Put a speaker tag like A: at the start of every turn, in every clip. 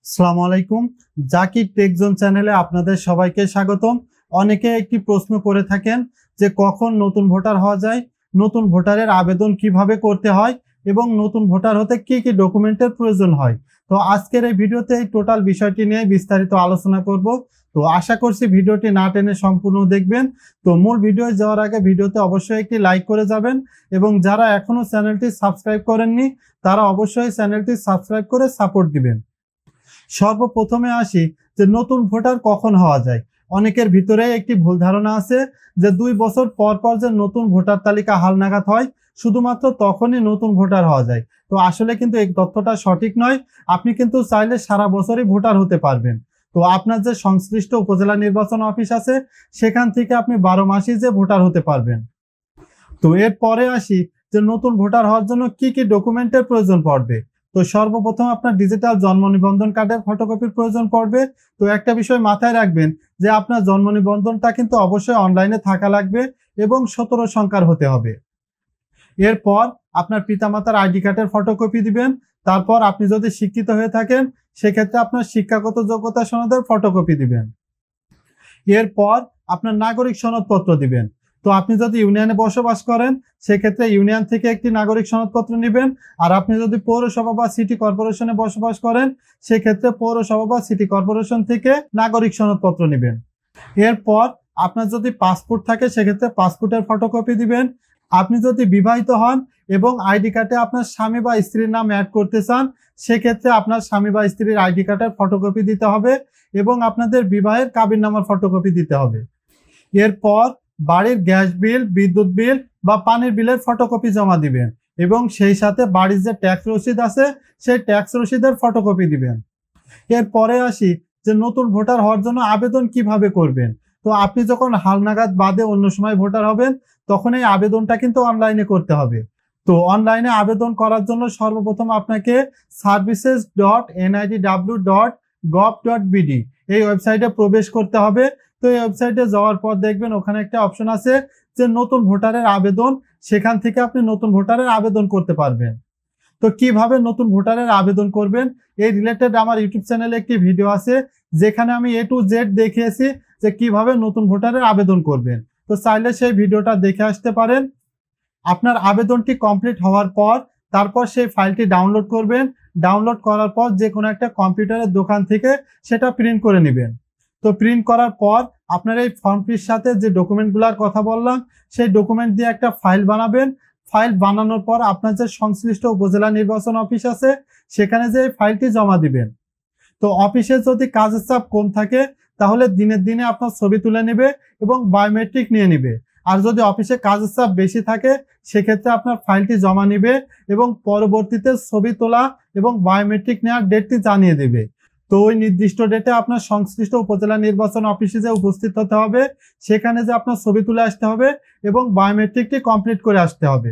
A: আসসালামু আলাইকুম। জাকির টেকজোন চ্যানেলে আপনাদের সবাইকে স্বাগতম। অনেকে একটি প্রশ্ন করে থাকেন যে কখন নতুন ভোটার হওয়া যায়, নতুন ভোটারের আবেদন কিভাবে করতে হয় এবং নতুন ভোটার হতে কি কি ডকুমেন্টের প্রয়োজন হয়। তো আজকের এই ভিডিওতে এই টোটাল বিষয়টি নিয়ে বিস্তারিত আলোচনা করব। তো আশা করছি ভিডিওটি না টেনে সম্পূর্ণ দেখবেন। তো মূল ভিডিও যাওয়ার আগে ভিডিওতে অবশ্যই একটি লাইক করে যাবেন এবং যারা এখনো চ্যানেলটি সাবস্ক্রাইব করেননি তারা অবশ্যই চ্যানেলটি সাবস্ক্রাইব করে সাপোর্ট দিবেন। সর্বপ্রথমে আসি যে নতুন ভোটার কখন হওয়া যায়। অনেকের ভিতরে একটি ভুল ধারণা আছে যে 2 বছর পর পর যে নতুন ভোটার তালিকা হালনাগাদ হয় শুধুমাত্র তখনই নতুন ভোটার হওয়া যায়। তো আসলে কিন্তু এই তথ্যটা সঠিক নয়। আপনি কিন্তু চাইলে সারা বছরই ভোটার হতে পারবেন। তো আপনার যে সংশ্লিষ্ট উপজেলা নির্বাচন অফিস আছে সেখান থেকে আপনি 12 মাসই যে ভোটার হতে পারবেন। তো এরপরে আসি যে নতুন ভোটার হওয়ার জন্য কি কি ডকুমেন্টের প্রয়োজন পড়বে। তো সর্বপ্রথম আপনার ডিজিটাল জন্ম নিবন্ধন কার্ডের ফটোকপির প্রয়োজন পড়বে। তো একটা বিষয় মাথায় রাখবেন যে আপনার জন্ম নিবন্ধনটা কিন্তু অবশ্যই অনলাইনে থাকা লাগবে এবং 17 সংখ্যার হতে হবে। এরপর আপনার পিতামাতার আইডি কার্ডের ফটোকপি দিবেন। তারপর আপনি যদি শিক্ষিত হয়ে থাকেন সেক্ষেত্রে আপনার শিক্ষাগত যোগ্যতা সনদের ফটোকপি দিবেন। এরপর আপনার নাগরিক সনদপত্র দিবেন। তো আপনি যদি ইউনিয়নে বসবাস করেন সেক্ষেত্রে ইউনিয়ন থেকে একটি নাগরিক সনদপত্র নেবেন। আর আপনি যদি পৌরসভা বা সিটি কর্পোরেশনে বসবাস করেন সেক্ষেত্রে পৌরসভা বা সিটি কর্পোরেশন থেকে নাগরিক সনদপত্র নেবেন। এরপর আপনার যদি পাসপোর্ট থাকে সেক্ষেত্রে পাসপোর্টের ফটোকপি দিবেন। আপনি যদি বিবাহিত হন এবং আইডি কার্ডে আপনার স্বামী বা স্ত্রীর নাম অ্যাড করতে চান সেক্ষেত্রে আপনার স্বামী বা স্ত্রীর আইডি কার্ডের ফটোকপি দিতে হবে এবং আপনাদের বিবাহের কাবিননামার ফটোকপি দিতে হবে। এরপর বাড়ির গ্যাস বিল, বিদ্যুৎ বিল বা পানির বিলের ফটোকপি জমা দিবেন এবং সেই সাথে বাড়ির যে ট্যাক্স রসিদ আছে সেই ট্যাক্স রসিদের ফটোকপি দিবেন। এরপরে আসি যে নতুন ভোটার হওয়ার জন্য আবেদন কিভাবে করবেন। তো আপনি যখন হালনাগাদ বাদে অন্য সময় ভোটার হবেন তখন এই আবেদনটা কিন্তু অনলাইনে করতে হবে। তো অনলাইনে আবেদন করার জন্য সর্বপ্রথম আপনাকে services.nidw.gov.bd এই ওয়েবসাইটে প্রবেশ করতে হবে। তো এই ওয়েবসাইটে যাওয়ার পর দেখবেন ওখানে একটা অপশন আছে যে নতুন ভোটারের আবেদন, সেখান থেকে আপনি নতুন ভোটারের আবেদন করতে পারবেন। তো কিভাবে নতুন ভোটারের আবেদন করবেন এই রিলেটেড আমার ইউটিউব চ্যানেলে একটি ভিডিও আছে যেখানে আমি A to Z দেখিয়েছি যে কিভাবে নতুন ভোটারের আবেদন করবেন। তো চাইলে সেই ভিডিওটা দেখে আসতে পারেন। আপনার আবেদনটি কমপ্লিট হওয়ার পর তারপর সেই ফাইলটি ডাউনলোড করবেন। ডাউনলোড করার পর যে কোনো একটা কম্পিউটারের দোকান থেকে সেটা প্রিন্ট করে নেবেন। তো প্রিন্ট করার পর আপনার এই ফর্মটির সাথে যে ডকুমেন্টগুলোর কথা বললাম সেই ডকুমেন্ট দিয়ে একটা ফাইল বানাবেন। ফাইল বানানোর পর আপনার যে সংশ্লিষ্ট উপজেলা নির্বাচন অফিস আছে সেখানে যে ফাইলটি জমা দিবেন। তো অফিসে যদি কাজের চাপ কম থাকে তাহলে দিনের দিনে আপনার ছবি তুলে নেবে এবং বায়োমেট্রিক নিয়ে নেবে। আর যদি অফিসে কাজের চাপ বেশি থাকে সেক্ষেত্রে আপনার ফাইলটি জমা নেবে এবং পরবর্তীতে ছবি তোলা এবং বায়োমেট্রিক নেওয়ার ডেটটি জানিয়ে দেবে। তো ওই নির্দিষ্ট ডেটে আপনার সংশ্লিষ্ট উপজেলা নির্বাচন অফিসে যে উপস্থিত হতে হবে, সেখানে যে আপনার ছবি তুলে আসতে হবে এবং বায়োমেট্রিকটি কমপ্লিট করে আসতে হবে।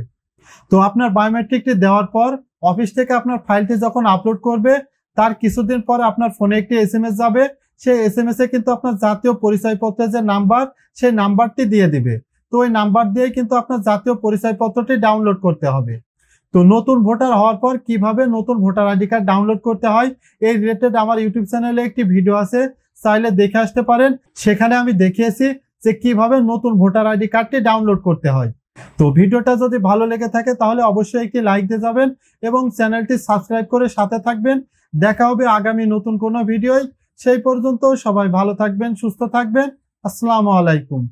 A: তো আপনার বায়োমেট্রিকটি দেওয়ার পর অফিস থেকে আপনার ফাইলটি যখন আপলোড করবে তার কিছুদিন পর আপনার ফোনে একটি SMS যাবে। সেই SMS এ কিন্তু আপনার জাতীয় পরিচয়পত্রের যে নাম্বার সেই নাম্বারটি দিয়ে দিবে। তো ওই নাম্বার দিয়ে কিন্তু আপনার জাতীয় পরিচয়পত্রটি ডাউনলোড করতে হবে। তো নতুন ভোটার হওয়ার পর কিভাবে নতুন ভোটার আইডি কার্ড ডাউনলোড করতে হয় এই রিলেটেড আমার ইউটিউব চ্যানেলে একটি ভিডিও আছে, চাইলে দেখে আসতে পারেন। সেখানে আমি দেখিয়েছি যে কিভাবে নতুন ভোটার আইডি কার্ডটি ডাউনলোড করতে হয়। তো ভিডিওটা যদি ভালো লেগে থাকে তাহলে অবশ্যই একটি লাইক দিয়ে যাবেন এবং চ্যানেলটি সাবস্ক্রাইব করে সাথে থাকবেন। দেখা হবে আগামী নতুন কোনো ভিডিওয়। সেই পর্যন্ত সবাই ভালো থাকবেন, সুস্থ থাকবেন। আসসালামু আলাইকুম।